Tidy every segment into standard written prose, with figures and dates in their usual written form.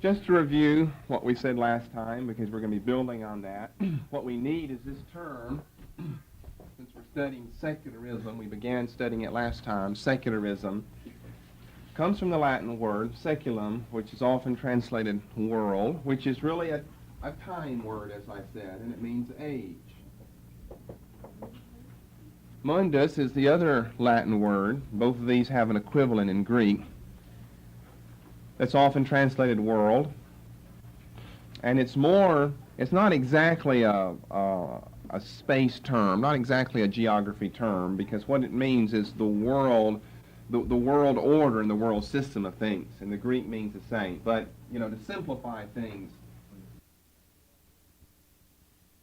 Just to review what we said last time, because we're going to be building on that, what we need is this term. Since we're studying secularism, we began studying it last time. Secularism comes from the Latin word seculum, which is often translated world, which is really a time word, as I said, and it means age. Mundus is the other Latin word. Both of these have an equivalent in Greek. That's often translated world. And it's not exactly a space term, not exactly a geography term, because what it means is the world, the world order and the world system of things. And the Greek means the same. But, to simplify things,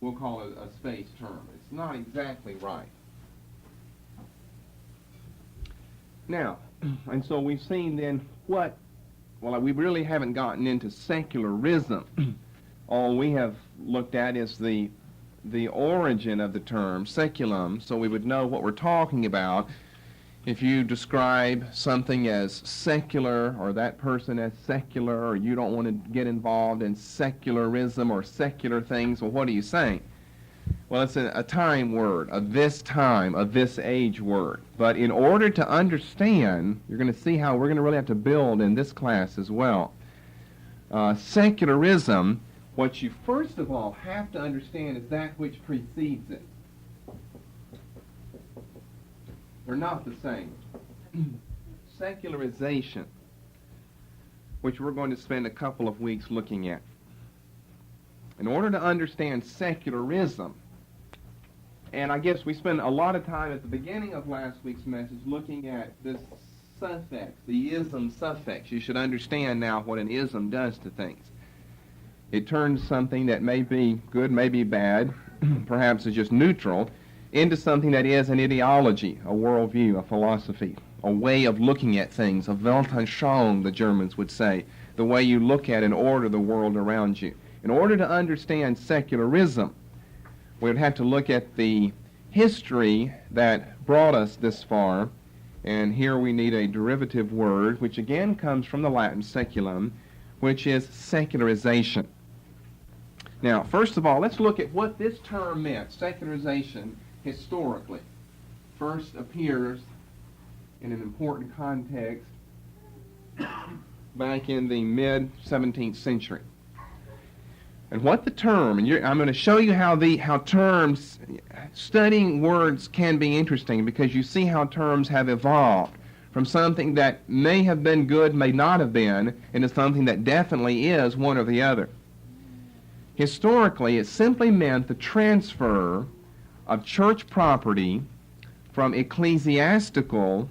we'll call it a space term. It's not exactly right. Now, and so we've seen then we really haven't gotten into secularism. All we have looked at is the origin of the term seculum, so we would know what we're talking about. If you describe something as secular, or that person as secular, or you don't want to get involved in secularism or secular things, well, what are you saying? Well, it's a time word, a this time, a this age word. But in order to understand, you're going to see how we're going to really have to build in this class as well. Secularism, what you first of all have to understand is that which precedes it. They're not the same. Secularization, which we're going to spend a couple of weeks looking at. In order to understand secularism, and I guess we spent a lot of time at the beginning of last week's message looking at this suffix, the ism suffix. You should understand now what an ism does to things. It turns something that may be good, may be bad, perhaps is just neutral, into something that is an ideology, a worldview, a philosophy, a way of looking at things, a Weltanschauung, the Germans would say, the way you look at and order the world around you. In order to understand secularism, we would have to look at the history that brought us this far, and here we need a derivative word, which again comes from the Latin seculum, which is secularization. Now, first of all, let's look at what this term meant, secularization, historically. First appears in an important context back in the mid-17th century. And what the term, and I'm going to show you how terms, studying words can be interesting, because you see how terms have evolved from something that may have been good, may not have been, into something that definitely is one or the other. Historically, it simply meant the transfer of church property from ecclesiastical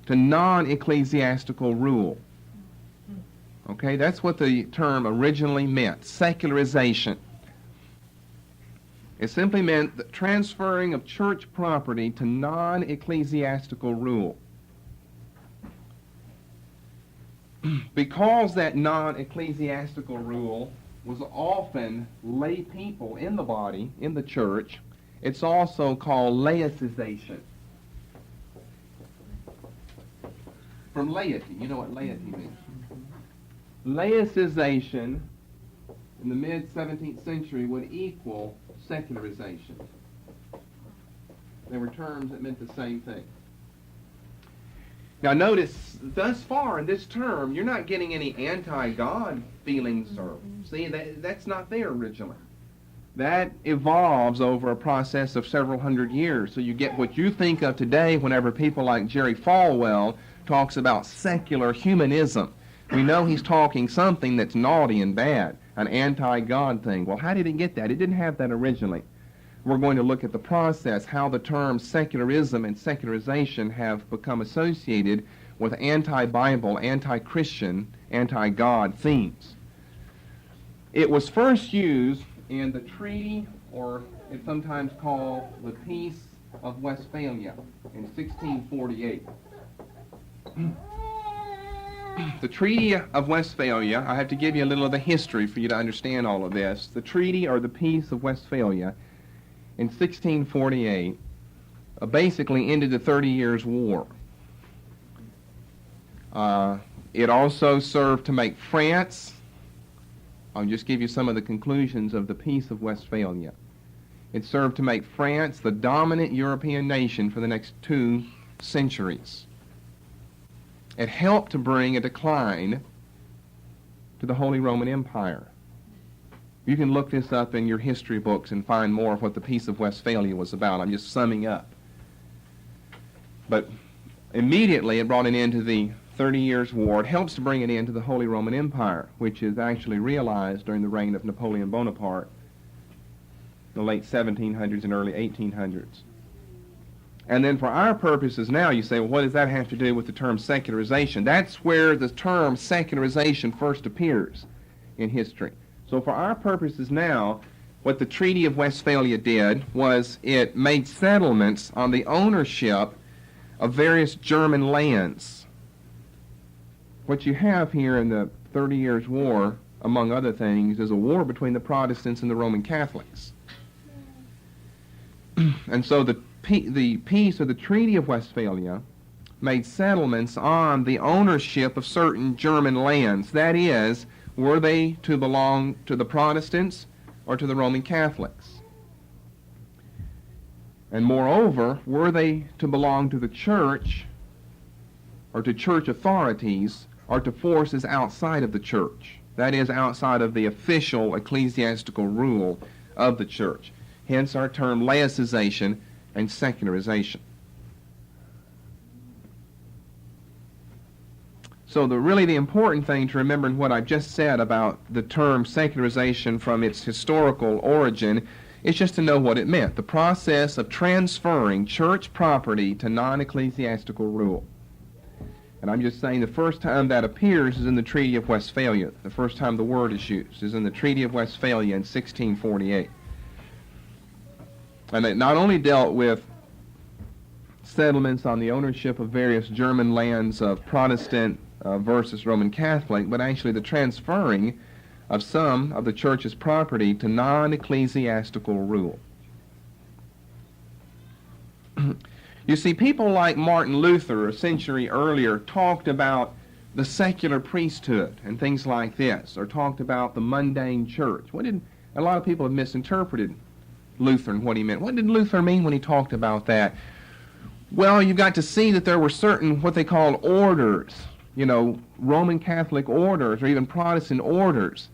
to non-ecclesiastical rule. Okay, that's what the term originally meant, secularization. It simply meant the transferring of church property to non-ecclesiastical rule. Because that non-ecclesiastical rule was often lay people in the body, in the church, it's also called laicization. From laity, you know what laity means. Laicization in the mid-17th century would equal secularization. They were terms that meant the same thing. Now notice, thus far in this term, you're not getting any anti-God feelings, or see, that's not there originally. That evolves over a process of several hundred years. So you get what you think of today whenever people like Jerry Falwell talks about secular humanism. We know he's talking something that's naughty and bad, an anti-God thing. Well, how did he get that? It didn't have that originally. We're going to look at the process, how the terms secularism and secularization have become associated with anti-Bible, anti-Christian, anti-God themes. It was first used in the treaty, or it's sometimes called the Peace of Westphalia in 1648. The Treaty of Westphalia, I have to give you a little of the history for you to understand all of this. The Treaty, or the Peace of Westphalia, in 1648, basically ended the 30 Years' War. It also served to make France, I'll just give you some of the conclusions of the Peace of Westphalia. It served to make France the dominant European nation for the next 2 centuries. It helped to bring a decline to the Holy Roman Empire. You can look this up in your history books and find more of what the Peace of Westphalia was about. I'm just summing up. But immediately it brought an end to the 30 Years' War. It helps to bring an end to the Holy Roman Empire, which is actually realized during the reign of Napoleon Bonaparte, the late 1700s and early 1800s. And then for our purposes now, you say, well, what does that have to do with the term secularization? That's where the term secularization first appears in history. So for our purposes now, what the Treaty of Westphalia did was it made settlements on the ownership of various German lands. What you have here in the 30 Years' War, among other things, is a war between the Protestants and the Roman Catholics. And so the peace or the Treaty of Westphalia made settlements on the ownership of certain German lands. That is, were they to belong to the Protestants or to the Roman Catholics? And moreover, were they to belong to the church or to church authorities or to forces outside of the church? That is, outside of the official ecclesiastical rule of the church. Hence our term laicization and secularization. So really the important thing to remember in what I've just said about the term secularization from its historical origin is just to know what it meant. The process of transferring church property to non-ecclesiastical rule. And I'm just saying the first time that appears is in the Treaty of Westphalia. The first time the word is used is in the Treaty of Westphalia in 1648. And it not only dealt with settlements on the ownership of various German lands of Protestant versus Roman Catholic, but actually the transferring of some of the church's property to non-ecclesiastical rule. You see, people like Martin Luther a century earlier talked about the secular priesthood and things like this, or talked about the mundane church. A lot of people have misinterpreted Luther and what he meant. What did Luther mean when he talked about that? Well, you've got to see that there were certain what they called orders, Roman Catholic orders or even Protestant orders.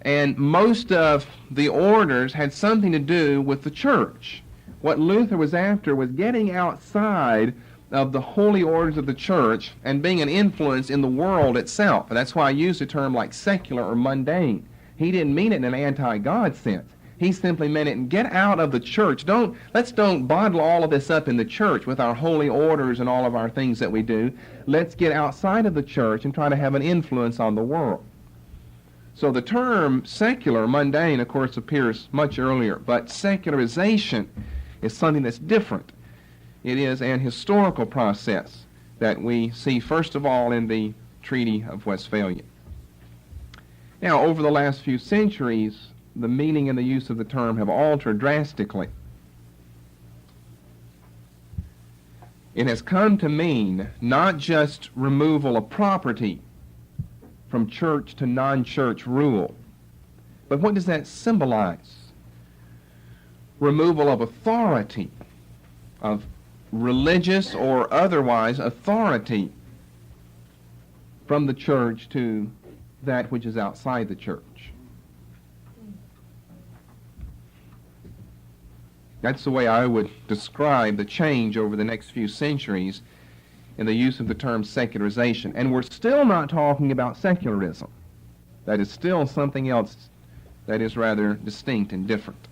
And most of the orders had something to do with the church. What Luther was after was getting outside of the holy orders of the church and being an influence in the world itself. And that's why I use the term like secular or mundane. He didn't mean it in an anti-God sense. He simply meant it, and get out of the church. Let's don't bottle all of this up in the church with our holy orders and all of our things that we do. Let's get outside of the church and try to have an influence on the world. So the term secular, mundane, of course, appears much earlier, but secularization is something that's different. It is an historical process that we see, first of all, in the Treaty of Westphalia. Now, over the last few centuries, the meaning and the use of the term have altered drastically. It has come to mean not just removal of property from church to non-church rule, but what does that symbolize? Removal of authority, of religious or otherwise authority from the church to that which is outside the church. That's the way I would describe the change over the next few centuries in the use of the term secularization. And we're still not talking about secularism. That is still something else that is rather distinct and different.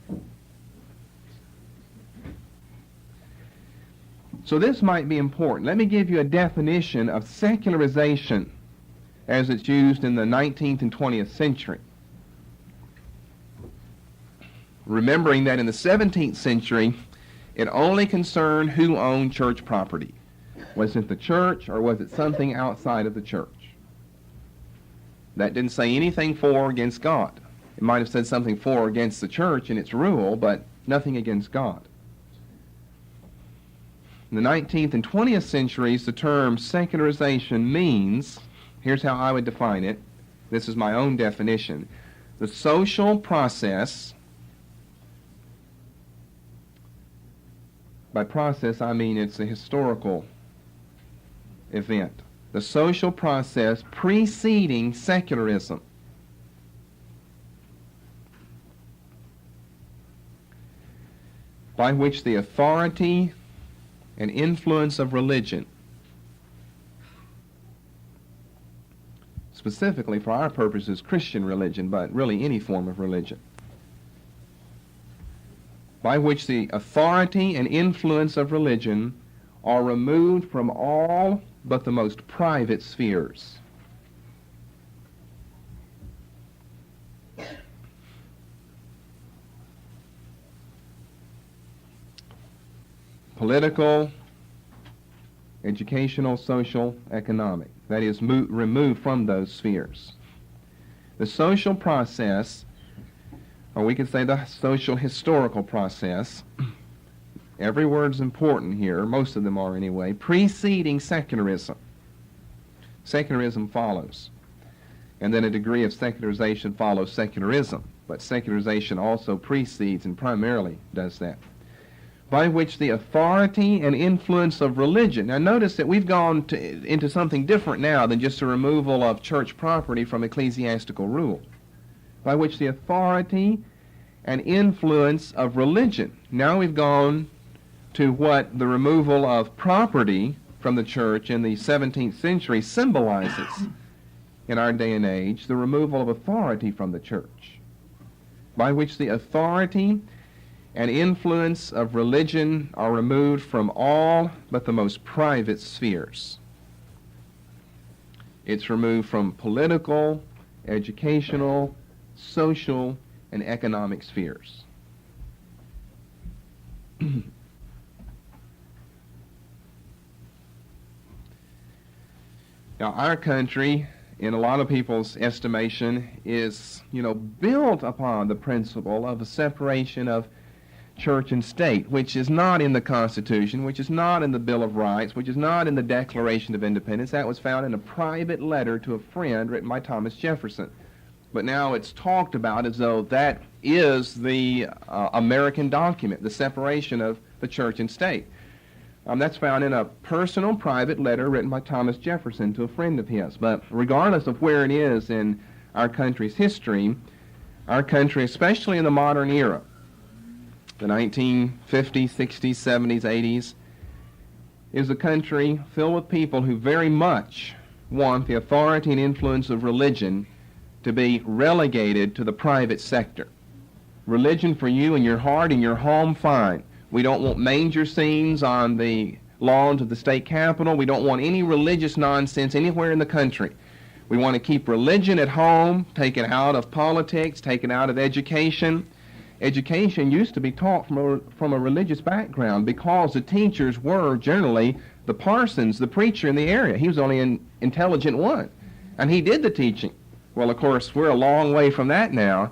So this might be important. Let me give you a definition of secularization as it's used in the 19th and 20th century. Remembering that in the 17th century, it only concerned who owned church property. Was it the church or was it something outside of the church? That didn't say anything for or against God. It might have said something for or against the church and its rule, but nothing against God. In the 19th and 20th centuries, the term secularization means Here's how I would define it. This is my own definition. The social process, by process I mean it's a historical event. The social process preceding secularism. By which the authority and influence of religion, specifically for our purposes Christian religion, but really any form of religion, by which the authority and influence of religion are removed from all but the most private spheres. Political, educational, social, economic. That is, removed from those spheres. The social process, or we could say the social historical process, every word's important here, most of them are anyway, preceding secularism. Secularism follows. And then a degree of secularization follows secularism. But secularization also precedes and primarily does that. By which the authority and influence of religion. Now notice that we've gone into something different now than just a removal of church property from ecclesiastical rule. By which the authority and influence of religion. Now we've gone to what the removal of property from the church in the 17th century symbolizes in our day and age, the removal of authority from the church. By which the authority and influence of religion are removed from all but the most private spheres. It's removed from political, educational, social, and economic spheres. Now, our country, in a lot of people's estimation, is, built upon the principle of a separation of church and state, which is not in the Constitution, which is not in the Bill of Rights, which is not in the Declaration of Independence. That was found in a private letter to a friend written by Thomas Jefferson. But now it's talked about as though that is the American document, the separation of the church and state. That's found in a personal, private letter written by Thomas Jefferson to a friend of his. But regardless of where it is in our country's history, our country, especially in the modern era, the 1950s, 60s, 70s, 80s, is a country filled with people who very much want the authority and influence of religion to be relegated to the private sector. Religion for you in your heart and your home, fine. We don't want manger scenes on the lawns of the state capitol. We don't want any religious nonsense anywhere in the country. We want to keep religion at home, taken out of politics, taken out of education. Education used to be taught from a religious background because the teachers were generally the parsons, the preacher in the area. He was only an intelligent one, and he did the teaching. Well, of course, we're a long way from that now.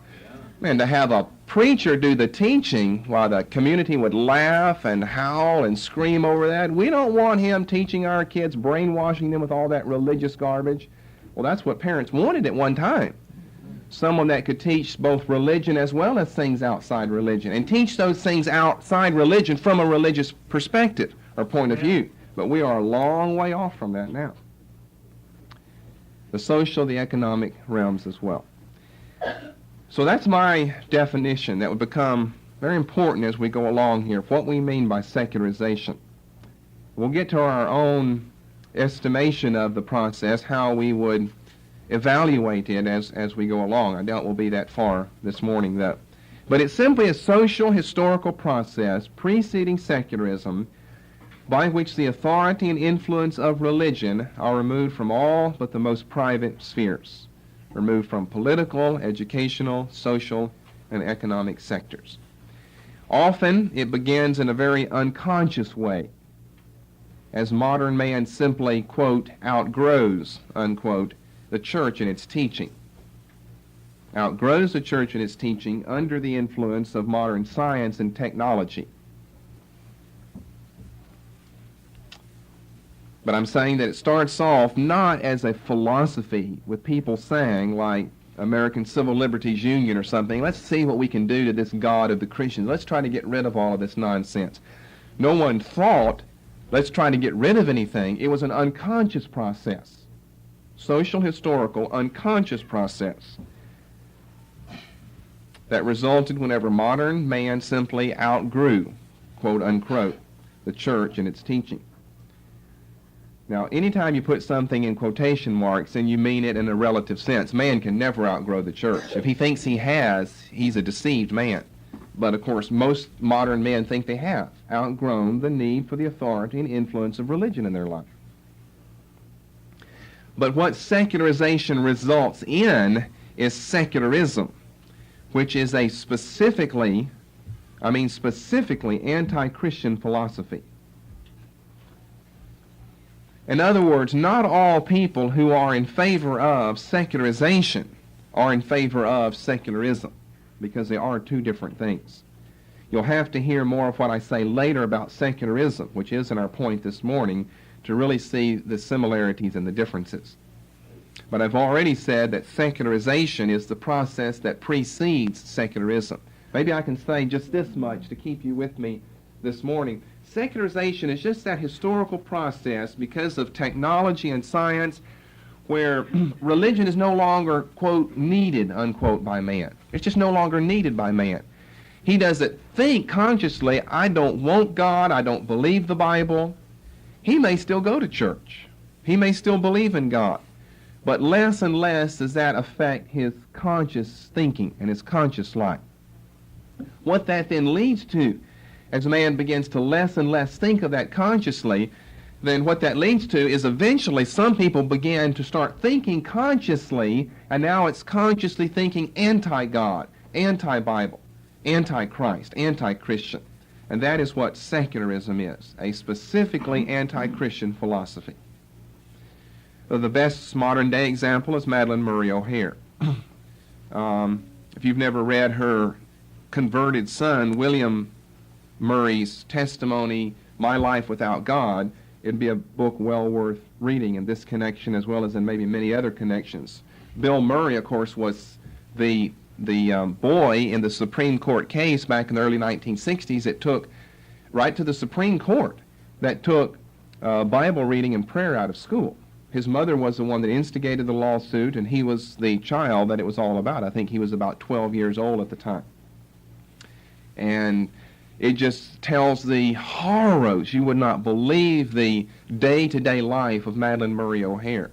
And to have a preacher do the teaching while the community would laugh and howl and scream over that, we don't want him teaching our kids, brainwashing them with all that religious garbage. Well, that's what parents wanted at one time. Someone that could teach both religion as well as things outside religion, and teach those things outside religion from a religious perspective or point of view. But we are a long way off from that now. The social, the economic realms as well. So that's my definition that would become very important as we go along here, what we mean by secularization. We'll get to our own estimation of the process, how we would evaluate it as we go along. I doubt we'll be that far this morning, though. But it's simply a social historical process preceding secularism by which the authority and influence of religion are removed from all but the most private spheres, removed from political, educational, social, and economic sectors. Often it begins in a very unconscious way, as modern man simply, quote, outgrows, unquote, the church and its teaching. Outgrows the church and its teaching under the influence of modern science and technology. But I'm saying that it starts off not as a philosophy with people saying, like American Civil Liberties Union or something, let's see what we can do to this God of the Christians. Let's try to get rid of all of this nonsense. No one thought, let's try to get rid of anything. It was an unconscious process. Social, historical, unconscious process that resulted whenever modern man simply outgrew, quote unquote, the church and its teaching. Now, anytime you put something in quotation marks, then you mean it in a relative sense. Man can never outgrow the church. If he thinks he has, he's a deceived man. But, of course, most modern men think they have outgrown the need for the authority and influence of religion in their life. But what secularization results in is secularism, which is a specifically anti-Christian philosophy. In other words, not all people who are in favor of secularization are in favor of secularism, because they are two different things. You'll have to hear more of what I say later about secularism, which isn't our point this morning, to really see the similarities and the differences. But I've already said that secularization is the process that precedes secularism. Maybe I can say just this much to keep you with me this morning. Secularization is just that historical process because of technology and science where religion is no longer, quote, needed, unquote, by man. It's just no longer needed by man. He doesn't think consciously, I don't want God, I don't believe the Bible. He may still go to church. He may still believe in God. But less and less does that affect his conscious thinking and his conscious life. What that then leads to, as man begins to less and less think of that consciously, then what that leads to is eventually some people begin to start thinking consciously, and now it's consciously thinking anti-God, anti-Bible, anti-Christ, anti-Christian. And that is what secularism is, a specifically anti-Christian philosophy. The best modern-day example is Madalyn Murray O'Hair. If you've never read her converted son, William Murray's testimony, My Life Without God, it'd be a book well worth reading in this connection as well as in maybe many other connections. Bill Murray, of course, was the boy in the Supreme Court case back in the early 1960s that took, right to the Supreme Court, that took Bible reading and prayer out of school. His mother was the one that instigated the lawsuit, and he was the child that it was all about. I think he was about 12 years old at the time. And it just tells the horrors. You would not believe the day-to-day life of Madalyn Murray O'Hair.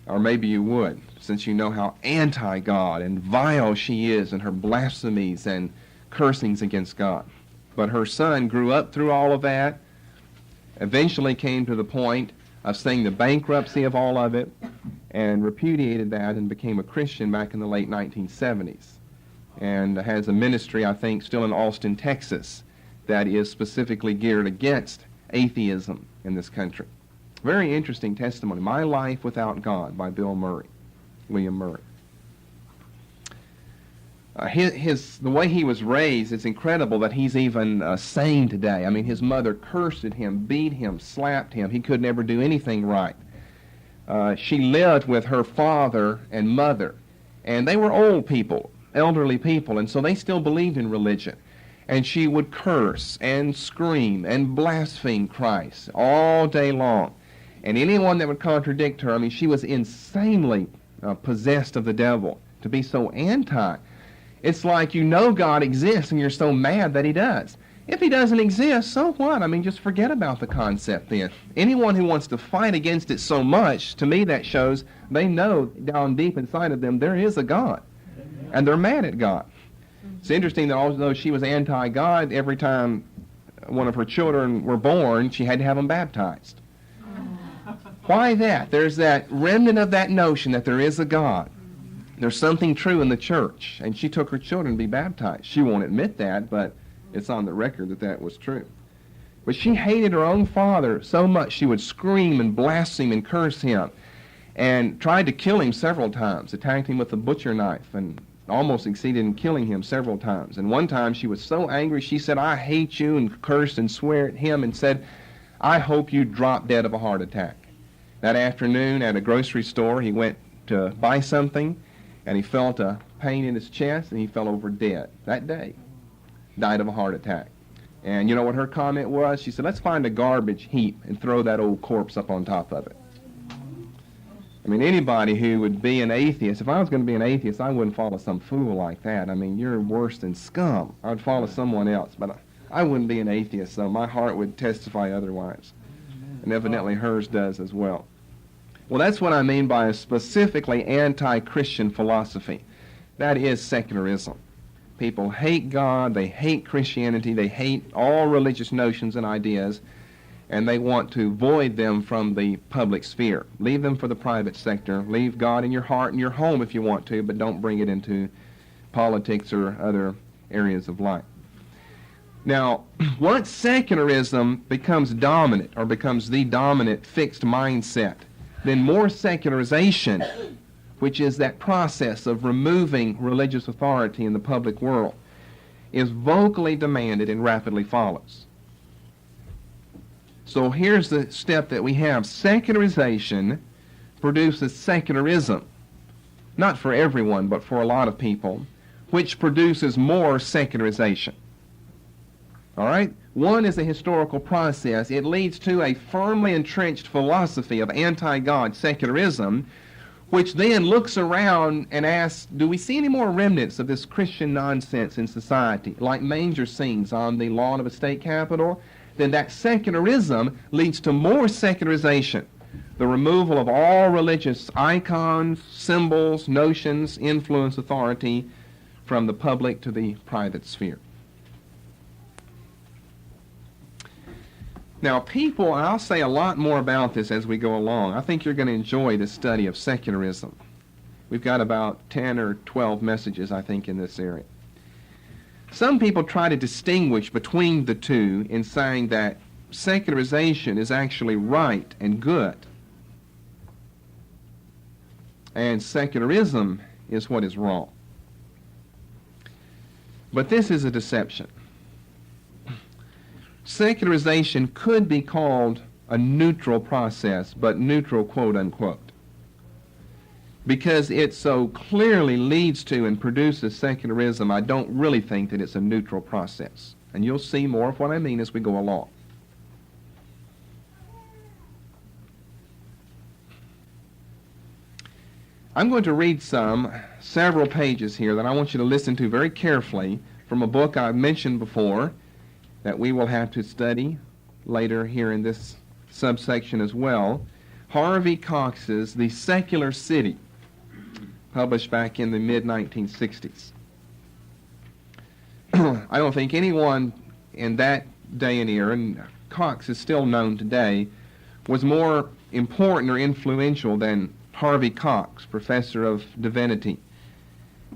Or maybe you would, since you know how anti-God and vile she is in her blasphemies and cursings against God. But her son grew up through all of that, eventually came to the point of seeing the bankruptcy of all of it, and repudiated that and became a Christian back in the late 1970s. And has a ministry, I think, still in Austin, Texas, that is specifically geared against atheism in this country. Very interesting testimony. My Life Without God by Bill Murray, William Murray. The way he was raised, it's incredible that he's even sane today. I mean, his mother cursed at him, beat him, slapped him. He could never do anything right. She lived with her father and mother, and they were old people, elderly people, and so they still believed in religion. And she would curse and scream and blaspheme Christ all day long. And anyone that would contradict her, I mean, she was insanely possessed of the devil to be so anti. It's like you know God exists and you're so mad that he does. If he doesn't exist, so what? I mean, just forget about the concept then. Anyone who wants to fight against it so much, to me that shows they know down deep inside of them there is a God. And they're mad at God. It's interesting that although she was anti-God, every time one of her children were born, she had to have them baptized. Why that? There's that remnant of that notion that there is a God. There's something true in the church, and she took her children to be baptized. She won't admit that, but it's on the record that that was true. But she hated her own father so much she would scream and blaspheme and curse him, and tried to kill him several times, attacked him with a butcher knife, and almost succeeded in killing him several times. And one time she was so angry, she said, I hate you, and cursed and swore at him and said, I hope you drop dead of a heart attack. That afternoon at a grocery store, he went to buy something, and he felt a pain in his chest, and he fell over dead. That day, died of a heart attack. And you know what her comment was? She said, let's find a garbage heap and throw that old corpse up on top of it. I mean, anybody who would be an atheist, if I was going to be an atheist, I wouldn't follow some fool like that. I mean, you're worse than scum. I'd follow someone else, but I wouldn't be an atheist, so my heart would testify otherwise. And evidently hers does as well. Well, that's what I mean by a specifically anti-Christian philosophy. That is secularism. People hate God, they hate Christianity, they hate all religious notions and ideas, and they want to void them from the public sphere. Leave them for the private sector. Leave God in your heart and your home if you want to, but don't bring it into politics or other areas of life. Now, once secularism becomes dominant or becomes the dominant fixed mindset, then more secularization, which is that process of removing religious authority in the public world, is vocally demanded and rapidly follows. So here's the step that we have. Secularization produces secularism, not for everyone, but for a lot of people, which produces more secularization. All right? One is a historical process. It leads to a firmly entrenched philosophy of anti-God secularism, which then looks around and asks, do we see any more remnants of this Christian nonsense in society, like manger scenes on the lawn of a state capitol? Then that secularism leads to more secularization, the removal of all religious icons, symbols, notions, influence, authority from the public to the private sphere. Now, people, and I'll say a lot more about this as we go along. I think you're going to enjoy this study of secularism. We've got about 10 or 12 messages, I think, in this area. Some people try to distinguish between the two in saying that secularization is actually right and good, and secularism is what is wrong. But this is a deception. Secularization could be called a neutral process, but neutral quote unquote, because it so clearly leads to and produces secularism. I don't really think that it's a neutral process. And you'll see more of what I mean as we go along. I'm going to read several pages here that I want you to listen to very carefully from a book I've mentioned before that we will have to study later here in this subsection as well. Harvey Cox's The Secular City, published back in the mid-1960s. I don't think anyone in that day and era, and Cox is still known today, was more important or influential than Harvey Cox, professor of divinity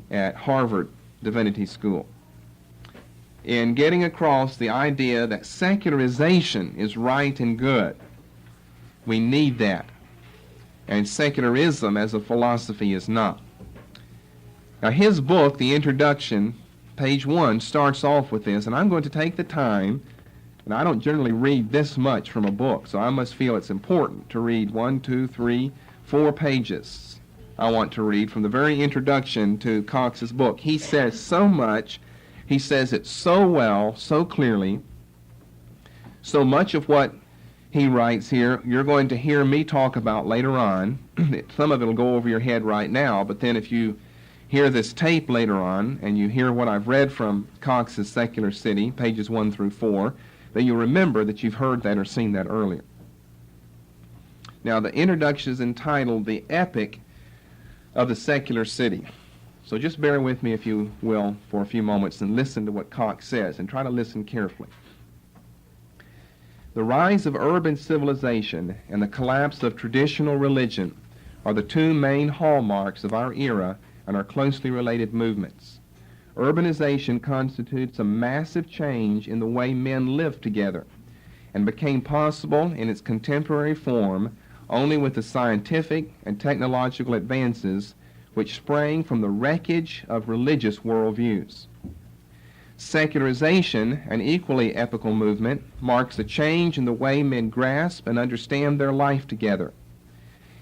at Harvard Divinity School, in getting across the idea that secularization is right and good. We need that. And secularism as a philosophy is not. Now his book, the introduction, page 1, starts off with this, and I'm going to take the time, and I don't generally read this much from a book, so I must feel it's important to read 1, 2, 3, 4 pages. I want to read from the very introduction to Cox's book. He says so much. He says it so well, so clearly. So much of what he writes here, you're going to hear me talk about later on. Some of it will go over your head right now, but then if you hear this tape later on, and you hear what I've read from Cox's Secular City, pages 1 through 4, then you'll remember that you've heard that or seen that earlier. Now, the introduction is entitled The Epic of the Secular City. So just bear with me, if you will, for a few moments and listen to what Cox says, and try to listen carefully. The rise of urban civilization and the collapse of traditional religion are the two main hallmarks of our era and are closely related movements. Urbanization constitutes a massive change in the way men live together and became possible in its contemporary form only with the scientific and technological advances which sprang from the wreckage of religious worldviews. Secularization, an equally epochal movement, marks a change in the way men grasp and understand their life together.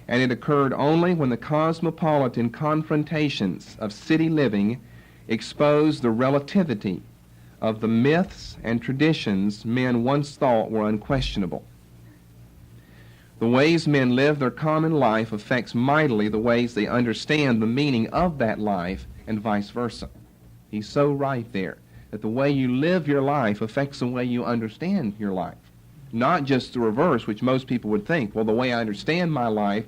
And it occurred only when the cosmopolitan confrontations of city living exposed the relativity of the myths and traditions men once thought were unquestionable. The ways men live their common life affects mightily the ways they understand the meaning of that life, and vice versa. He's so right there, that the way you live your life affects the way you understand your life. Not just the reverse, which most people would think, well, the way I understand my life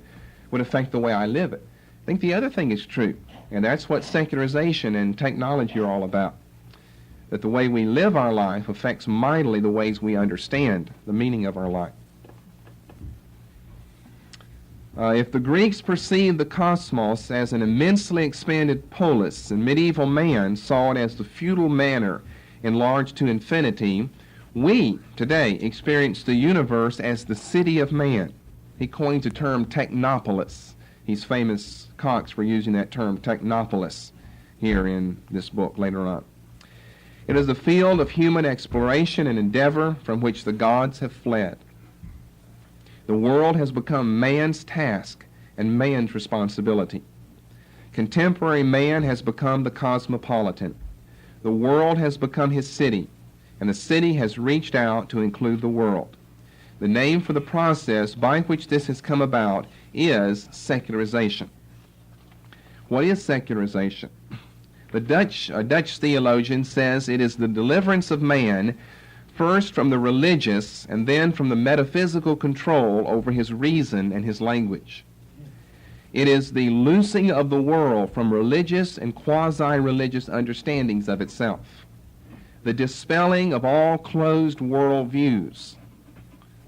would affect the way I live it. I think the other thing is true, and that's what secularization and technology are all about. That the way we live our life affects mightily the ways we understand the meaning of our life. If the Greeks perceived the cosmos as an immensely expanded polis, and medieval man saw it as the feudal manor enlarged to infinity, we today experience the universe as the city of man. He coins the term technopolis. He's famous, Cox, for using that term technopolis here in this book later on. It is a field of human exploration and endeavor from which the gods have fled. The world has become man's task and man's responsibility. Contemporary man has become the cosmopolitan. The world has become his city, and the city has reached out to include the world. The name for the process by which this has come about is secularization. What is secularization? A Dutch theologian says it is the deliverance of man first from the religious and then from the metaphysical control over his reason and his language. It is the loosing of the world from religious and quasi-religious understandings of itself. The dispelling of all closed worldviews,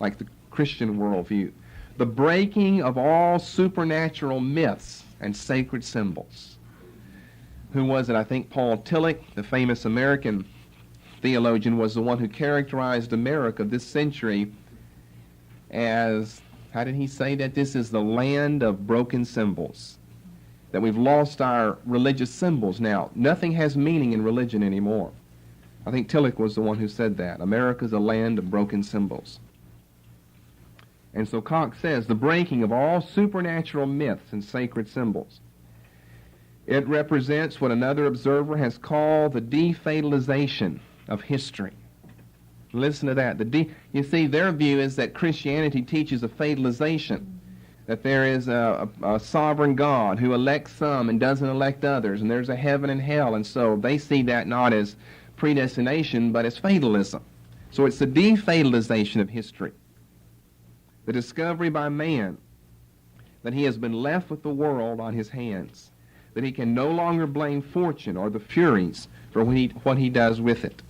like the Christian worldview. The breaking of all supernatural myths and sacred symbols. Who was it? I think Paul Tillich, the famous American theologian, was the one who characterized America this century as, how did he say that? This is the land of broken symbols. That we've lost our religious symbols now. Nothing has meaning in religion anymore. I think Tillich was the one who said that. America's a land of broken symbols. And so Cox says, the breaking of all supernatural myths and sacred symbols. It represents what another observer has called the defatalization of history. Listen to that. You see, their view is that Christianity teaches a fatalization, that there is a sovereign God who elects some and doesn't elect others, and there's a heaven and hell, and so they see that not as predestination, but as fatalism. So it's the defatalization of history. The discovery by man that he has been left with the world on his hands, that he can no longer blame fortune or the Furies for what he does with it.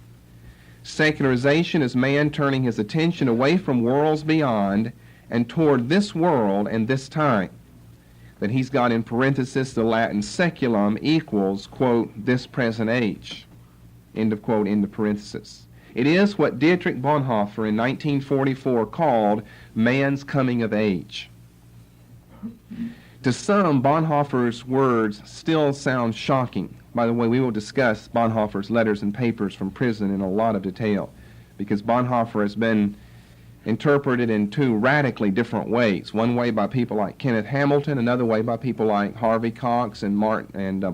Secularization is man turning his attention away from worlds beyond and toward this world and this time. That he's got in parenthesis the Latin seculum equals, quote, this present age, end of quote, end of parenthesis. It is what Dietrich Bonhoeffer in 1944 called man's coming of age. To some, Bonhoeffer's words still sound shocking. By the way, we will discuss Bonhoeffer's letters and papers from prison in a lot of detail, because Bonhoeffer has been interpreted in two radically different ways. One way by people like Kenneth Hamilton, another way by people like Harvey Cox and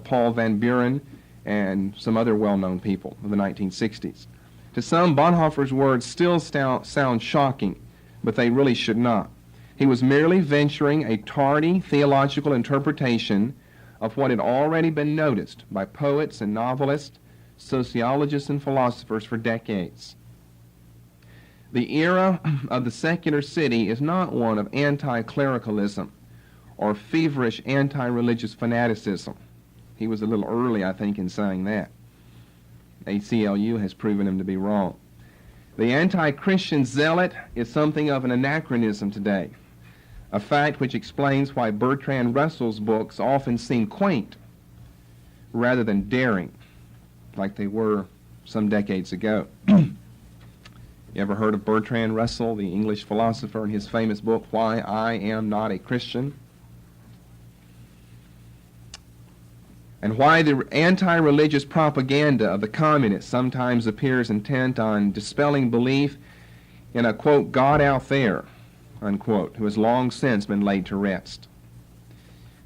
Paul Van Buren and some other well-known people of the 1960s. To some, Bonhoeffer's words still sound shocking, but they really should not. He was merely venturing a tardy theological interpretation of what had already been noticed by poets and novelists, sociologists and philosophers for decades. The era of the secular city is not one of anti-clericalism or feverish anti-religious fanaticism. He was a little early, I think, in saying that. ACLU has proven him to be wrong. The anti-Christian zealot is something of an anachronism today, a fact which explains why Bertrand Russell's books often seem quaint rather than daring, like they were some decades ago. You ever heard of Bertrand Russell, the English philosopher, and his famous book, Why I Am Not a Christian? and why the anti-religious propaganda of the communists sometimes appears intent on dispelling belief in a, quote, God out there, unquote, who has long since been laid to rest.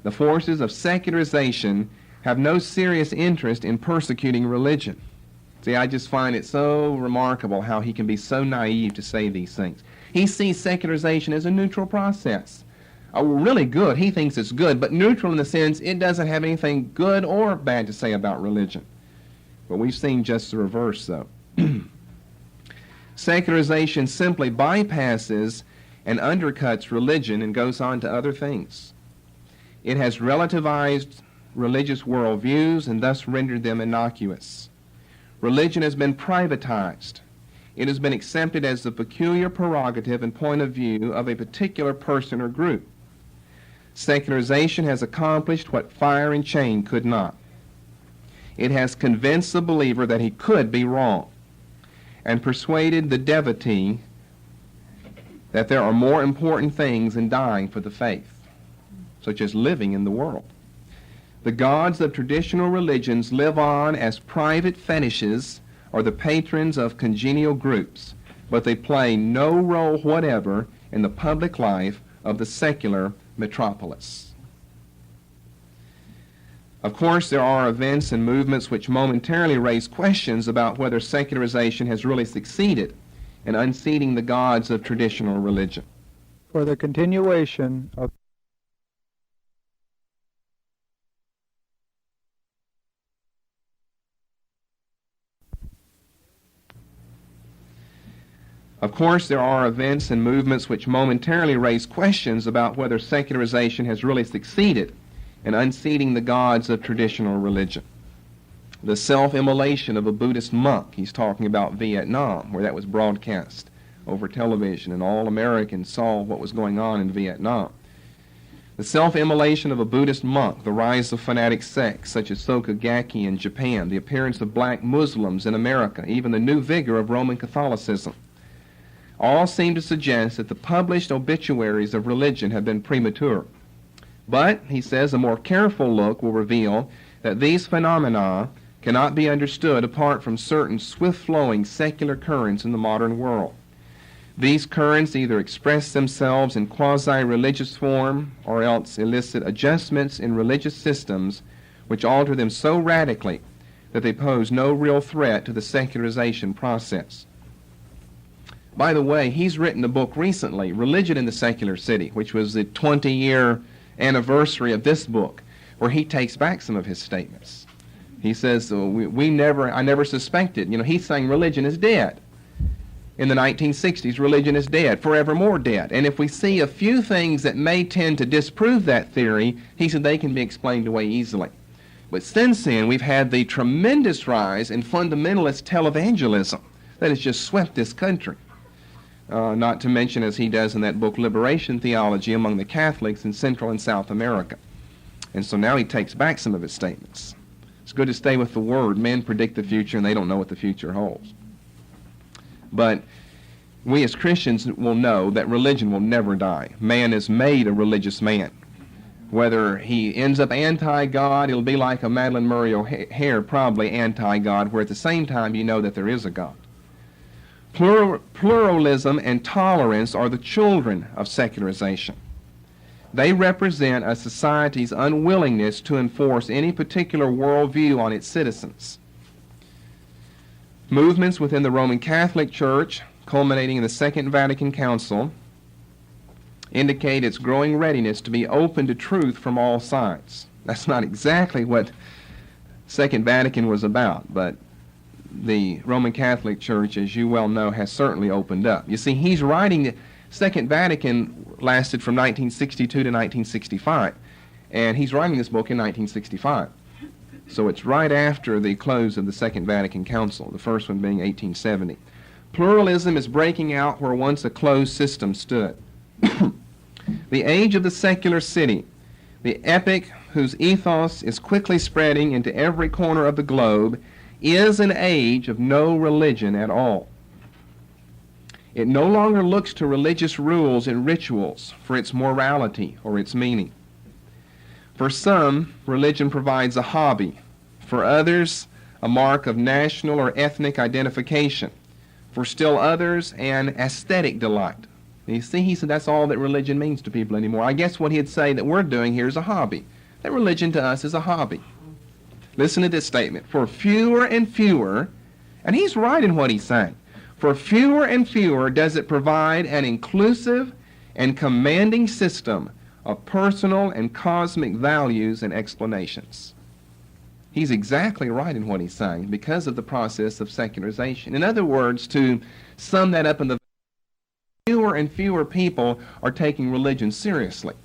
The forces of secularization have no serious interest in persecuting religion. See, I just find it so remarkable how he can be so naive to say these things. He sees secularization as a neutral process. Really good. He thinks it's good, but neutral in the sense it doesn't have anything good or bad to say about religion. But we've seen just the reverse, though. Secularization simply bypasses and undercuts religion and goes on to other things. It has relativized religious worldviews and thus rendered them innocuous. Religion has been privatized. It has been accepted as the peculiar prerogative and point of view of a particular person or group. Secularization has accomplished what fire and chain could not. It has convinced the believer that he could be wrong and persuaded the devotee that there are more important things than dying for the faith, such as living in the world. The gods of traditional religions live on as private fetishes or the patrons of congenial groups, but they play no role whatever in the public life of the secular metropolis. Of course, there are events and movements which momentarily raise questions about whether secularization has really succeeded in unseating the gods of traditional religion. For the continuation of Of course, there are events and movements which momentarily raise questions about whether secularization has really succeeded in unseating the gods of traditional religion. The self-immolation of a Buddhist monk, he's talking about Vietnam, where that was broadcast over television, and all Americans saw what was going on in Vietnam. The self-immolation of a Buddhist monk, the rise of fanatic sects such as Soka Gakkai in Japan, the appearance of black Muslims in America, even the new vigor of Roman Catholicism, all seem to suggest that the published obituaries of religion have been premature. But, he says, a more careful look will reveal that these phenomena cannot be understood apart from certain swift-flowing secular currents in the modern world. These currents either express themselves in quasi-religious form or else elicit adjustments in religious systems which alter them so radically that they pose no real threat to the secularization process. By the way, he's written a book recently, Religion in the Secular City, which was the 20-year anniversary of this book, where he takes back some of his statements. He says, I never suspected. He's saying religion is dead. In the 1960s, religion is dead, forevermore dead. And if we see a few things that may tend to disprove that theory, he said they can be explained away easily. But since then, we've had the tremendous rise in fundamentalist televangelism that has just swept this country. Not to mention, as he does in that book, liberation theology among the Catholics in Central and South America. And so now he takes back some of his statements. It's good to stay with the Word. Men predict the future, and they don't know what the future holds. But we as Christians will know that religion will never die. Man is made a religious man. Whether he ends up anti-God, it'll be like a Madeline Murray O'Hare, probably anti-God, where at the same time you know that there is a God. Pluralism and tolerance are the children of secularization. They represent a society's unwillingness to enforce any particular worldview on its citizens. Movements within the Roman Catholic Church, culminating in the Second Vatican Council, indicate its growing readiness to be open to truth from all sides. That's not exactly what Second Vatican was about, but the Roman Catholic Church, as you well know, has certainly opened up. You see, he's writing, the Second Vatican lasted from 1962 to 1965, and he's writing this book in 1965. So it's right after the close of the Second Vatican Council, the first one being 1870. Pluralism is breaking out where once a closed system stood. The age of the secular city, the epoch whose ethos is quickly spreading into every corner of the globe, is an age of no religion at all. It no longer looks to religious rules and rituals for its morality or its meaning. For some, religion provides a hobby. For others, a mark of national or ethnic identification. For still others, an aesthetic delight. You see, he said that's all that religion means to people anymore. I guess what he'd say that we're doing here is a hobby. That religion to us is a hobby. Listen to this statement. For fewer and fewer, and he's right in what he's saying, for fewer and fewer does it provide an inclusive and commanding system of personal and cosmic values and explanations. He's exactly right in what he's saying because of the process of secularization. In other words, to sum that up in the fewer and fewer people are taking religion seriously.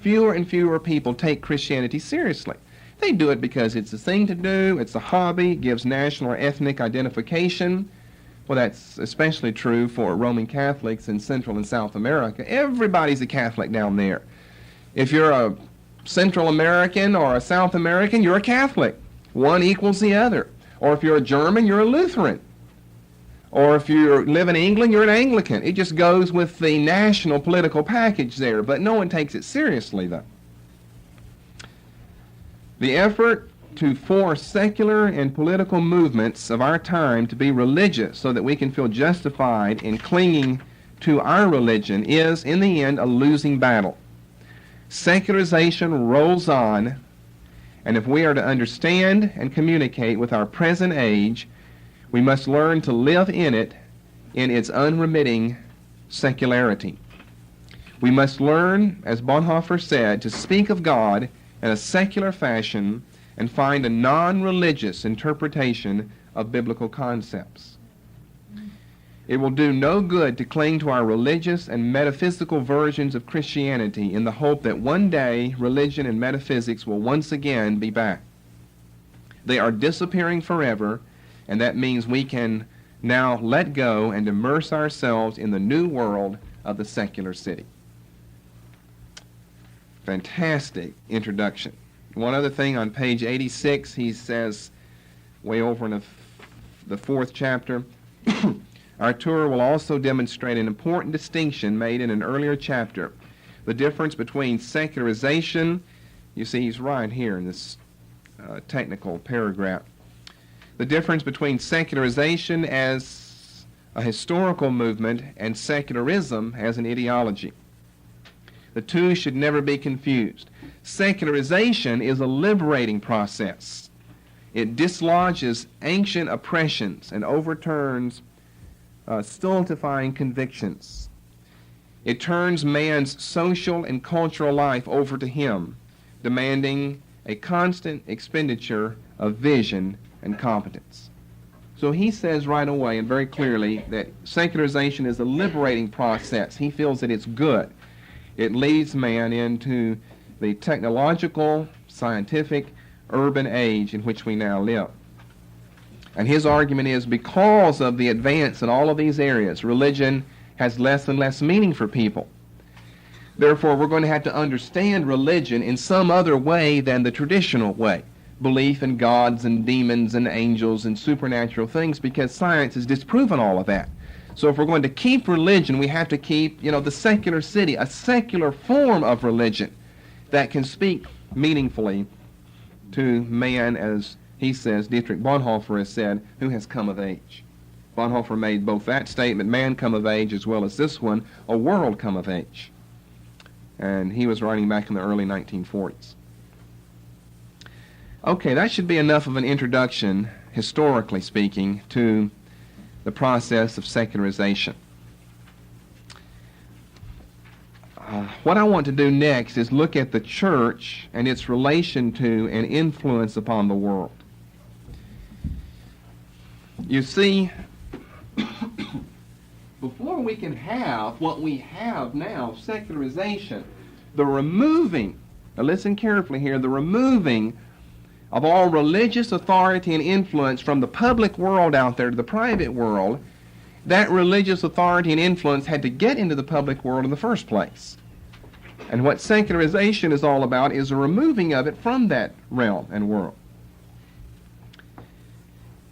Fewer and fewer people take Christianity seriously. They do it because it's a thing to do, it's a hobby, gives national or ethnic identification. Well, that's especially true for Roman Catholics in Central and South America. Everybody's a Catholic down there. If you're a Central American or a South American, you're a Catholic. One equals the other. Or if you're a German, you're a Lutheran. Or if you live in England, you're an Anglican. It just goes with the national political package there, but no one takes it seriously, though. The effort to force secular and political movements of our time to be religious so that we can feel justified in clinging to our religion is, in the end, a losing battle. Secularization rolls on, and if we are to understand and communicate with our present age, we must learn to live in it in its unremitting secularity. We must learn, as Bonhoeffer said, to speak of God in a secular fashion and find a non-religious interpretation of biblical concepts. It will do no good to cling to our religious and metaphysical versions of Christianity in the hope that one day religion and metaphysics will once again be back. They are disappearing forever, and that means we can now let go and immerse ourselves in the new world of the secular city. Fantastic introduction. One other thing on page 86, he says, way over in the fourth chapter, our tour will also demonstrate an important distinction made in an earlier chapter, the difference between secularization, you see he's right here in this technical paragraph, the difference between secularization as a historical movement and secularism as an ideology. The two should never be confused. Secularization is a liberating process. It dislodges ancient oppressions and overturns stultifying convictions. It turns man's social and cultural life over to him, demanding a constant expenditure of vision and competence. So he says right away and very clearly that secularization is a liberating process. He feels that it's good. It leads man into the technological, scientific, urban age in which we now live. And his argument is because of the advance in all of these areas, religion has less and less meaning for people. Therefore, we're going to have to understand religion in some other way than the traditional way. Belief in gods and demons and angels and supernatural things, because science has disproven all of that. So if we're going to keep religion, we have to keep, the secular city, a secular form of religion that can speak meaningfully to man, as he says, Dietrich Bonhoeffer has said, who has come of age. Bonhoeffer made both that statement, man come of age, as well as this one, a world come of age. And he was writing back in the early 1940s. Okay, that should be enough of an introduction, historically speaking, to the process of secularization. What I want to do next is look at the church and its relation to and influence upon the world. You see, before we can have what we have now, secularization, the removing, now listen carefully here, the removing of all religious authority and influence from the public world out there to the private world, that religious authority and influence had to get into the public world in the first place. And what secularization is all about is the removing of it from that realm and world.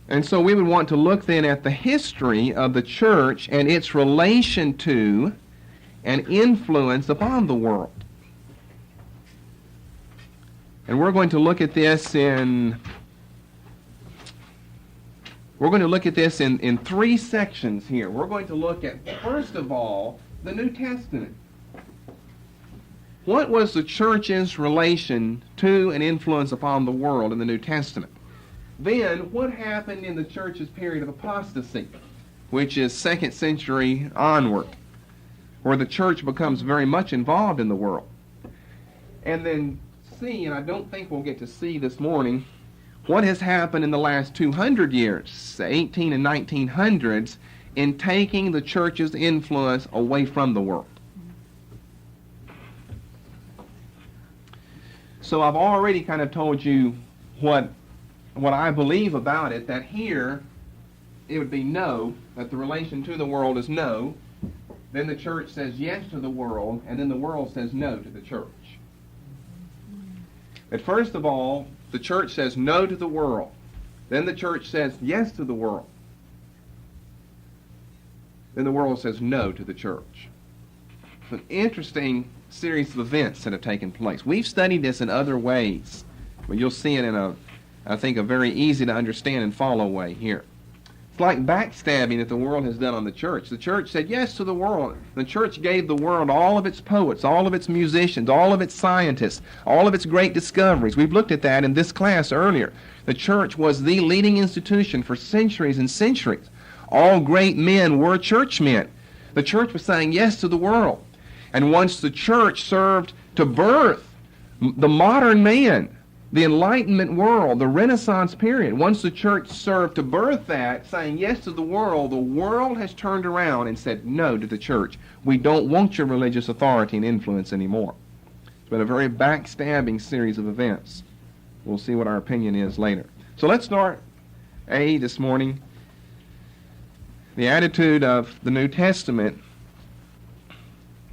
And so we would want to look then at the history of the church and its relation to and influence upon the world. And we're going to look at this in three sections here. We're going to look at, first of all, the New Testament. What was the church's relation to and influence upon the world in the New Testament? Then, what happened in the church's period of apostasy, which is 2nd century onward, where the church becomes very much involved in the world? And then C, and I don't think we'll get to C this morning, what has happened in the last 200 years, 18 and 1900s, in taking the church's influence away from the world. So I've already kind of told you what I believe about it, that here it would be no, that the relation to the world is no. Then the church says yes to the world, and then the world says no to the church. But first of all, the church says no to the world. Then the church says yes to the world. Then the world says no to the church. It's an interesting series of events that have taken place. We've studied this in other ways, but you'll see it in I think, a very easy to understand and follow way here. It's like backstabbing that the world has done on the church. The church said yes to the world. The church gave the world all of its poets, all of its musicians, all of its scientists, all of its great discoveries. We've looked at that in this class earlier. The church was the leading institution for centuries and centuries. All great men were churchmen. The church was saying yes to the world. And once the church served to birth the modern man, the Enlightenment world, the Renaissance period, once the church served to birth that, saying yes to the world has turned around and said no to the church. We don't want your religious authority and influence anymore. It's been a very backstabbing series of events. We'll see what our opinion is later. So let's start A this morning. The attitude of the New Testament,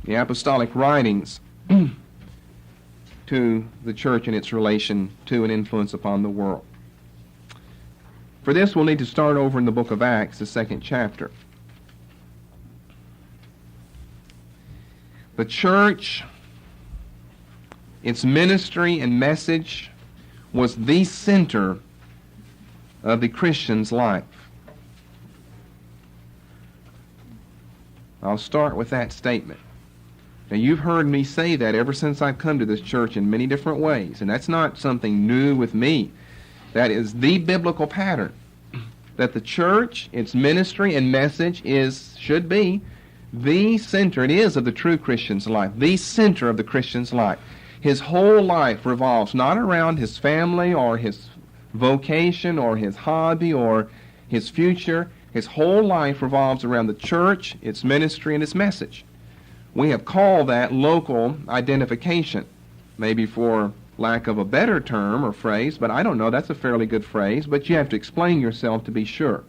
the apostolic writings, to the church and its relation to and influence upon the world. For this, we'll need to start over in the book of Acts, the 2nd chapter. The church, its ministry and message, was the center of the Christian's life. I'll start with that statement. Now, you've heard me say that ever since I've come to this church in many different ways, and that's not something new with me. That is the biblical pattern, that the church, its ministry and message should be the center, it is, of the true Christian's life, the center of the Christian's life. His whole life revolves not around his family or his vocation or his hobby or his future. His whole life revolves around the church, its ministry, and its message. We have called that local identification, maybe for lack of a better term or phrase, but I don't know, that's a fairly good phrase, but you have to explain yourself to be sure.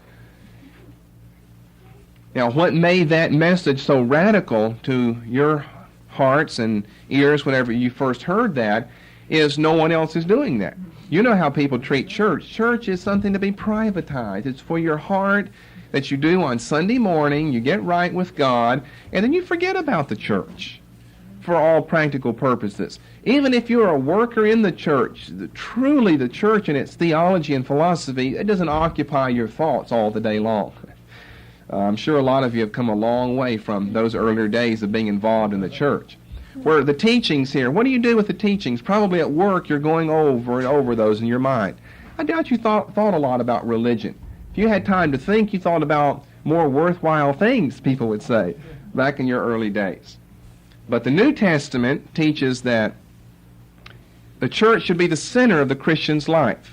Now, what made that message so radical to your hearts and ears whenever you first heard that is no one else is doing that. You know how people treat church. Church is something to be privatized. It's for your heart, that you do on Sunday morning, you get right with God, and then you forget about the church for all practical purposes. Even if you're a worker in the church, truly the church and its theology and philosophy, it doesn't occupy your thoughts all the day long. I'm sure a lot of you have come a long way from those earlier days of being involved in the church. Where the teachings here, what do you do with the teachings? Probably at work you're going over and over those in your mind. I doubt you thought a lot about religion. If you had time to think, you thought about more worthwhile things, people would say, back in your early days. But the New Testament teaches that the church should be the center of the Christian's life.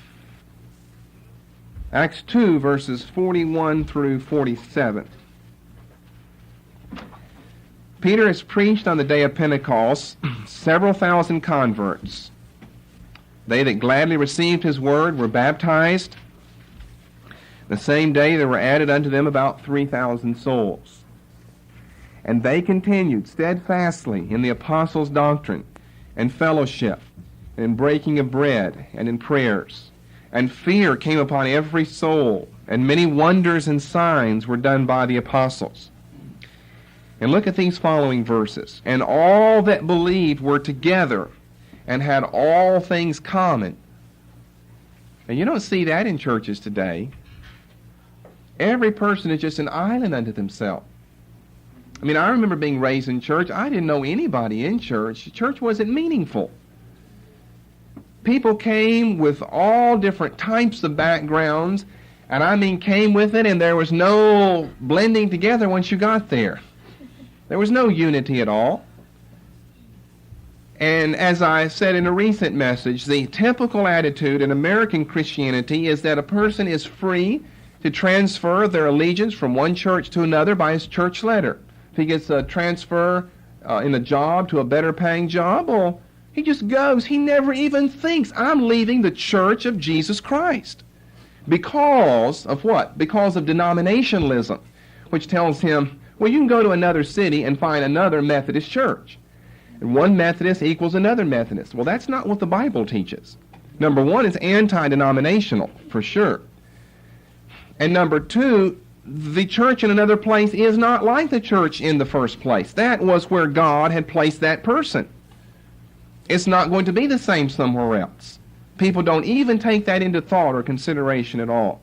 Acts 2, verses 41 through 47. Peter has preached on the day of Pentecost several thousand converts. They that gladly received his word were baptized. The same day there were added unto them about 3,000 souls. And they continued steadfastly in the apostles' doctrine and fellowship, and in breaking of bread, and in prayers. And fear came upon every soul, and many wonders and signs were done by the apostles. And look at these following verses. And all that believed were together, and had all things common. And you don't see that in churches today. Every person is just an island unto themselves. I mean, I remember being raised in church. I didn't know anybody in church. Church wasn't meaningful. People came with all different types of backgrounds, and I mean came with it, and there was no blending together once you got there. There was no unity at all. And as I said in a recent message, the typical attitude in American Christianity is that a person is free to transfer their allegiance from one church to another by his church letter. If he gets a transfer in a job to a better paying job, well, he just goes. He never even thinks, I'm leaving the church of Jesus Christ. Because of what? Because of denominationalism, which tells him, well, you can go to another city and find another Methodist church. And one Methodist equals another Methodist. Well, that's not what the Bible teaches. Number one, it's anti-denominational, for sure. And number two, the church in another place is not like the church in the first place. That was where God had placed that person. It's not going to be the same somewhere else. People don't even take that into thought or consideration at all.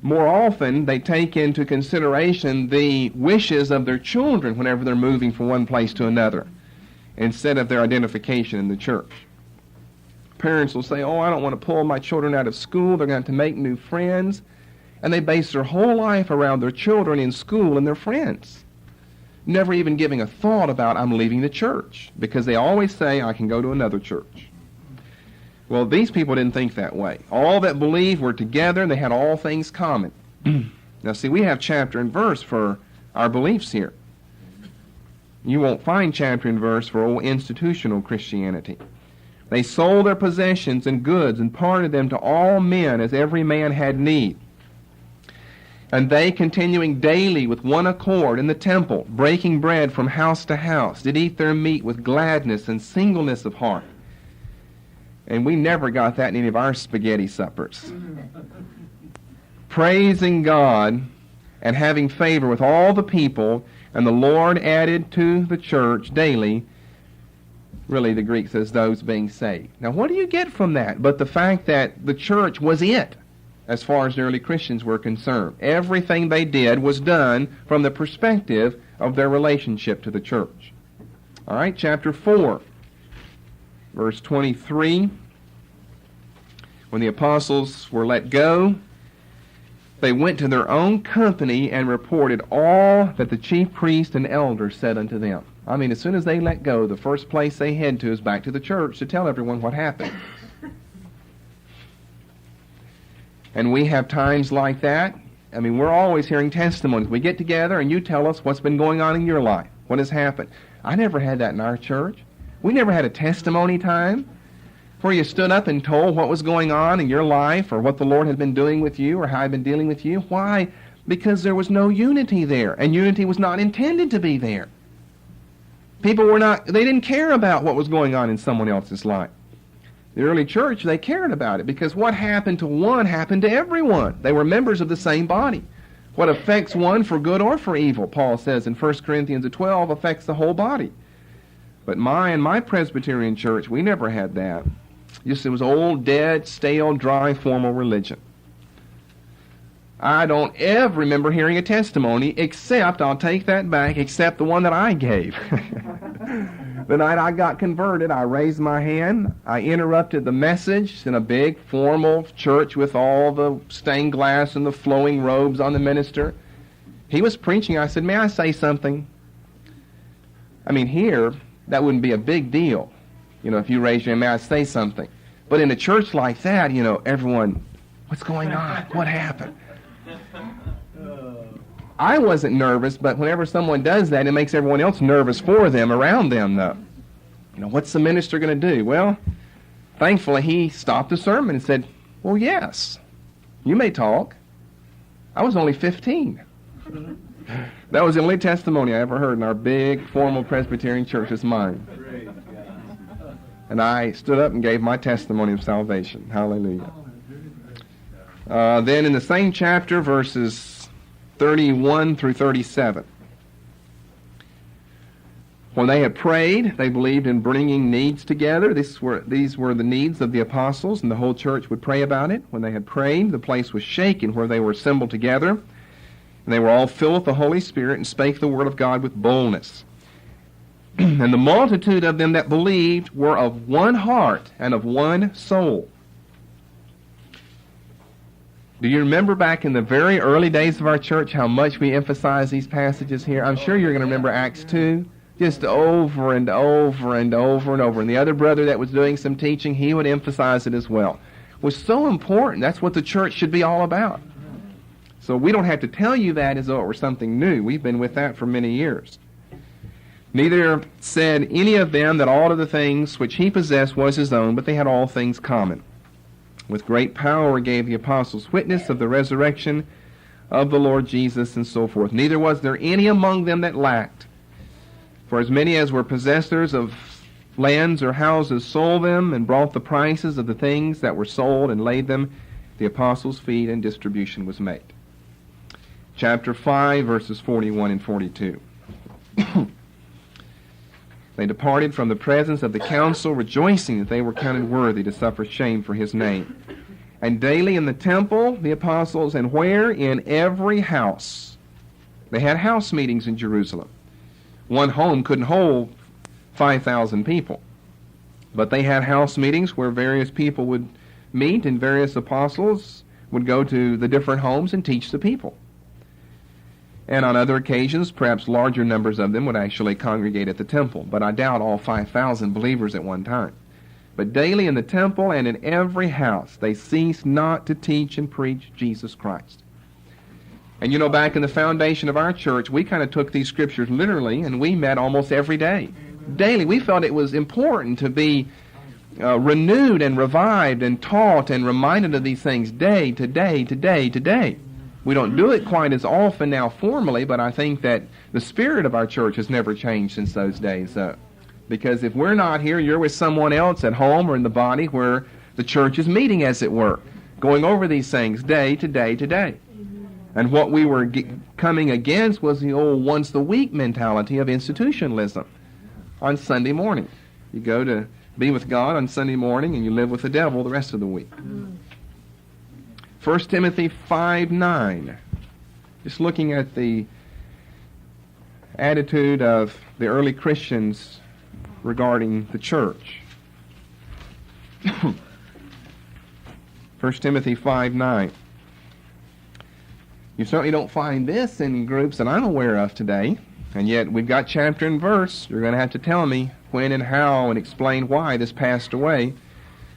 More often, they take into consideration the wishes of their children whenever they're moving from one place to another, instead of their identification in the church. Parents will say, oh, I don't want to pull my children out of school. They're going to make new friends. And they base their whole life around their children in school and their friends, never even giving a thought about, I'm leaving the church, because they always say, I can go to another church. Well, these people didn't think that way. All that believed were together, and they had all things common. Now, see, we have chapter and verse for our beliefs here. You won't find chapter and verse for old institutional Christianity. They sold their possessions and goods and parted them to all men as every man had need. And they, continuing daily with one accord in the temple, breaking bread from house to house, did eat their meat with gladness and singleness of heart. And we never got that in any of our spaghetti suppers. Praising God and having favor with all the people, and the Lord added to the church daily, really the Greek says, those being saved. Now what do you get from that? But the fact that the church was it, as far as the early Christians were concerned. Everything they did was done from the perspective of their relationship to the church. All right, chapter 4. Verse 23, when the apostles were let go, they went to their own company and reported all that the chief priest and elders said unto them. I mean, as soon as they let go, the first place they head to is back to the church to tell everyone what happened. And we have times like that. I mean, we're always hearing testimonies. We get together and you tell us what's been going on in your life, what has happened. I never had that in our church. We never had a testimony time where you stood up and told what was going on in your life or what the Lord had been doing with you or how I'd been dealing with you. Why? Because there was no unity there, and unity was not intended to be there. People they didn't care about what was going on in someone else's life. The early church, they cared about it because what happened to one happened to everyone. They were members of the same body. What affects one for good or for evil, Paul says in 1 Corinthians 12, affects the whole body. But my Presbyterian church, we never had that. Just it was old, dead, stale, dry, formal religion. I don't ever remember hearing a testimony except, I'll take that back, except the one that I gave. The night I got converted, I raised my hand. I interrupted the message in a big, formal church with all the stained glass and the flowing robes on the minister. He was preaching. I said, may I say something? I mean, here, that wouldn't be a big deal. You know, if you raise your hand, may I say something? But in a church like that, you know, everyone, what's going on? What happened? I wasn't nervous, but whenever someone does that, it makes everyone else nervous for them, around them, though. You know, what's the minister going to do? Well, thankfully, he stopped the sermon and said, well, yes, you may talk. I was only 15. That was the only testimony I ever heard in our big, formal Presbyterian church as mine. And I stood up and gave my testimony of salvation. Hallelujah. Then in the same chapter, verses 31 through 37. When they had prayed, they believed in bringing needs together. These were the needs of the apostles, and the whole church would pray about it. When they had prayed, the place was shaken where they were assembled together, and they were all filled with the Holy Spirit and spake the word of God with boldness. And the multitude of them that believed were of one heart and of one soul. Do you remember back in the very early days of our church how much we emphasize these passages here? I'm sure you're going to remember Acts 2. Just over and over and over and over. And the other brother that was doing some teaching, he would emphasize it as well. It was so important. That's what the church should be all about. So we don't have to tell you that as though it were something new. We've been with that for many years. Neither said any of them that all of the things which he possessed was his own, but they had all things common. With great power gave the apostles witness of the resurrection of the Lord Jesus, and so forth. Neither was there any among them that lacked. For as many as were possessors of lands or houses sold them, and brought the prices of the things that were sold, and laid them at the apostles' feet, and distribution was made. Chapter 5, verses 41 and 42. They departed from the presence of the council, rejoicing that they were counted worthy to suffer shame for his name. And daily in the temple, the apostles, and where? In every house. They had house meetings in Jerusalem. One home couldn't hold 5,000 people. But they had house meetings where various people would meet, and various apostles would go to the different homes and teach the people. And on other occasions, perhaps larger numbers of them would actually congregate at the temple. But I doubt all 5,000 believers at one time. But daily in the temple and in every house, they ceased not to teach and preach Jesus Christ. And you know, back in the foundation of our church, we kind of took these scriptures literally, and we met almost every day. Daily, we felt it was important to be renewed and revived and taught and reminded of these things day to day to day to day. We don't do it quite as often now formally, but I think that the spirit of our church has never changed since those days. Because if we're not here, you're with someone else at home or in the body where the church is meeting, as it were, going over these things day to day to day. And what we were coming against was the old once-a-week mentality of institutionalism on Sunday morning. You go to be with God on Sunday morning, and you live with the devil the rest of the week. 1 Timothy 5:9. Just looking at the attitude of the early Christians regarding the church. 1 Timothy 5:9. You certainly don't find this in groups that I'm aware of today, and yet we've got chapter and verse. You're going to have to tell me when and how and explain why this passed away.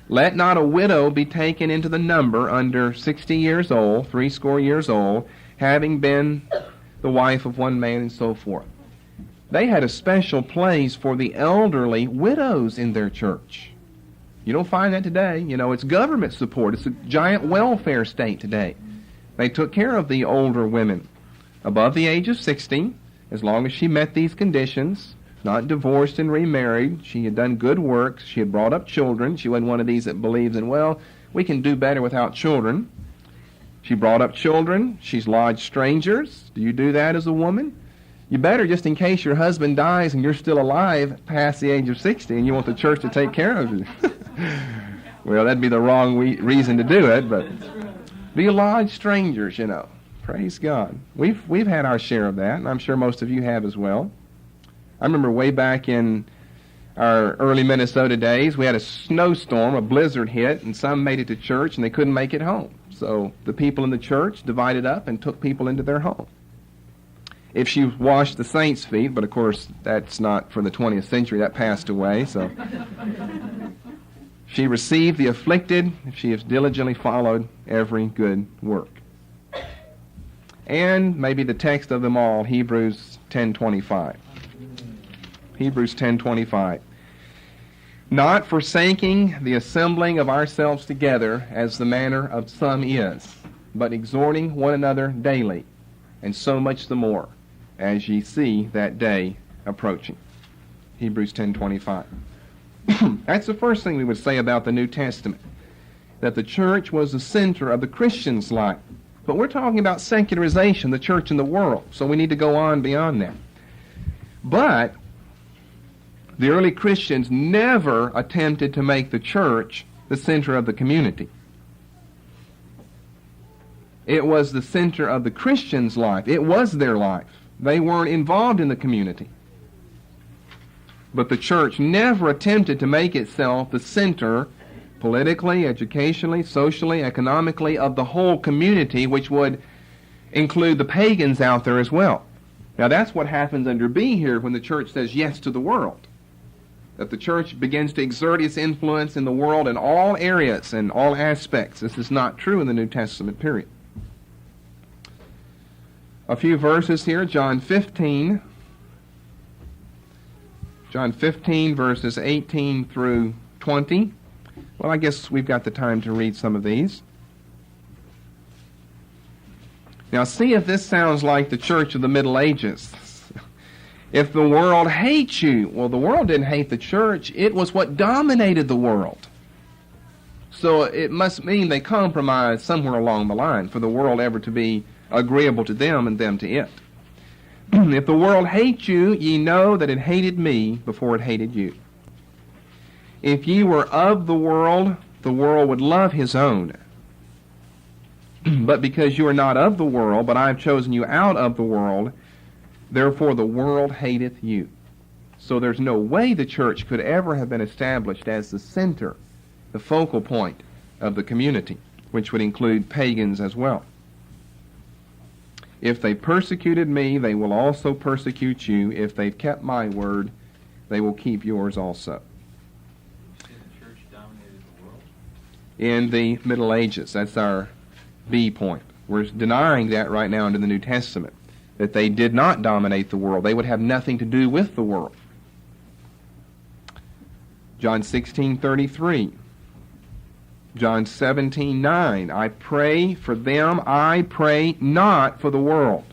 Let not a widow be taken into the number under 60 years old, 80 years old, having been the wife of one man, and so forth. They had a special place for the elderly widows in their church. You don't find that today. You know, it's government support. It's a giant welfare state today. They took care of the older women above the age of 60, as long as she met these conditions, not divorced and remarried. She had done good works. She had brought up children. She wasn't one of these that believes in, well, we can do better without children. She brought up children. She's lodged strangers. Do you do that as a woman? You better, just in case your husband dies and you're still alive past the age of 60 and you want the church to take care of you. Well, that'd be the wrong reason to do it, but be lodged strangers, you know. Praise God. We've had our share of that, and I'm sure most of you have as well. I remember way back in our early Minnesota days, we had a snowstorm, a blizzard hit, and some made it to church and they couldn't make it home. So the people in the church divided up and took people into their home. If she washed the saints' feet, but of course that's not for the 20th century, that passed away, so she received the afflicted if she has diligently followed every good work. And maybe the text of them all, Hebrews 10:25. Hebrews 10:25. Not forsaking the assembling of ourselves together, as the manner of some is, but exhorting one another daily, and so much the more, as ye see that day approaching. Hebrews 10:25. That's the first thing we would say about the New Testament, that the church was the center of the Christian's life. But we're talking about secularization, the church in the world, so we need to go on beyond that. But The early Christians never attempted to make the church the center of the community. It was the center of the Christians' life. It was their life. They weren't involved in the community. But the church never attempted to make itself the center, politically, educationally, socially, economically, of the whole community, which would include the pagans out there as well. Now that's what happens under B here when the church says yes to the world. That the church begins to exert its influence in the world in all areas and all aspects. This is not true in the New Testament period. A few verses here, John 15, verses 18 through 20. Well, I guess we've got the time to read some of these. Now, see if this sounds like the church of the Middle Ages. If the world hates you, well, the world didn't hate the church. It was what dominated the world. So it must mean they compromised somewhere along the line for the world ever to be agreeable to them and them to it. If the world hates you, ye know that it hated me before it hated you. If ye were of the world would love his own. But because you are not of the world, but I have chosen you out of the world, therefore the world hateth you. So there's no way the church could ever have been established as the center, the focal point of the community, which would include pagans as well. If they persecuted me, they will also persecute you. If they've kept my word, they will keep yours also. Did the church dominated the world? In the Middle Ages, that's our B point. We're denying that right now under the New Testament, that they did not dominate the world. They would have nothing to do with the world. John 16:33. John 17:9, I pray for them, I pray not for the world.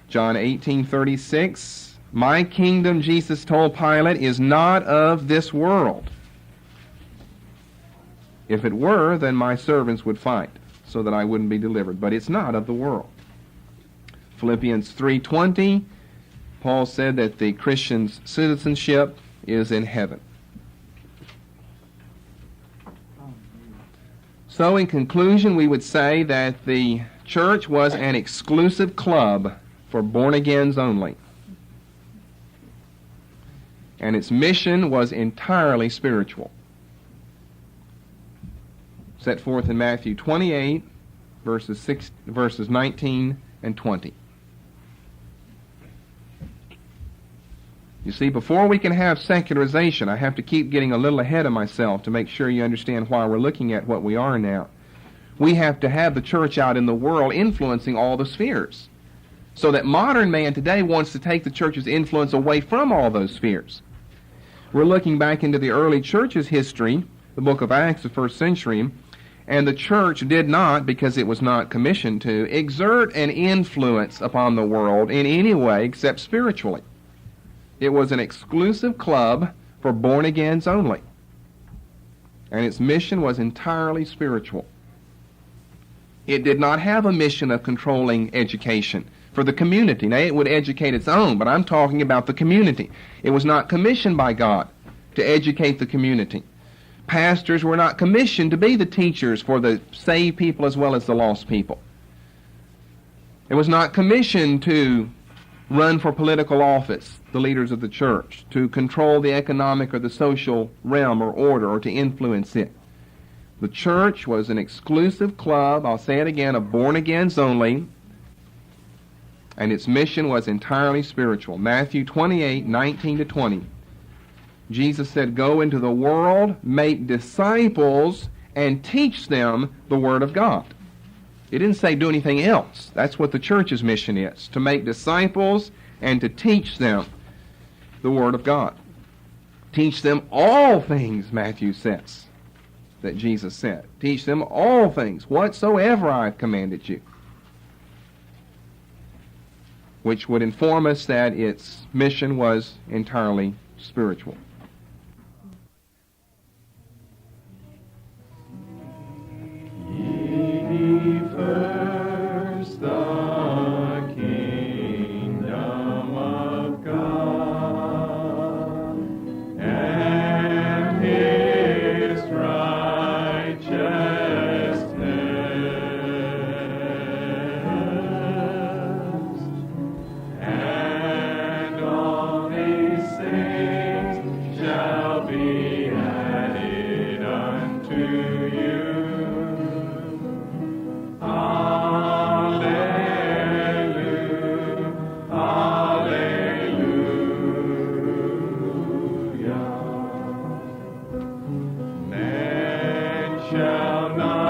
John 18:36, my kingdom, Jesus told Pilate, is not of this world. If it were, then my servants would fight, so that I wouldn't be delivered. But it's not of the world. Philippians 3:20, Paul said that the Christian's citizenship is in heaven. So in conclusion, we would say that the church was an exclusive club for born-agains only. And its mission was entirely spiritual. Set forth in Matthew 28, verses 19 and 20. You see, before we can have secularization, I have to keep getting a little ahead of myself to make sure you understand why we're looking at what we are now. We have to have the church out in the world influencing all the spheres. So that modern man today wants to take the church's influence away from all those spheres. We're looking back into the early church's history, the book of Acts, the first century, and the church did not, because it was not commissioned to, exert an influence upon the world in any way except spiritually. It was an exclusive club for born-agains only. And its mission was entirely spiritual. It did not have a mission of controlling education for the community. Now, it would educate its own, but I'm talking about the community. It was not commissioned by God to educate the community. Pastors were not commissioned to be the teachers for the saved people as well as the lost people. It was not commissioned to run for political office, the leaders of the church, to control the economic or the social realm or order, or to influence it. The church was an exclusive club, I'll say it again, of born-agains only, and its mission was entirely spiritual. Matthew 28:19 to 20. Jesus said, go into the world, make disciples, and teach them the Word of God. It didn't say do anything else. That's what the church's mission is, to make disciples and to teach them the Word of God. Teach them all things, Matthew says, that Jesus said. Teach them all things, whatsoever I have commanded you. Which would inform us that its mission was entirely spiritual. First the kingdom of God. shall not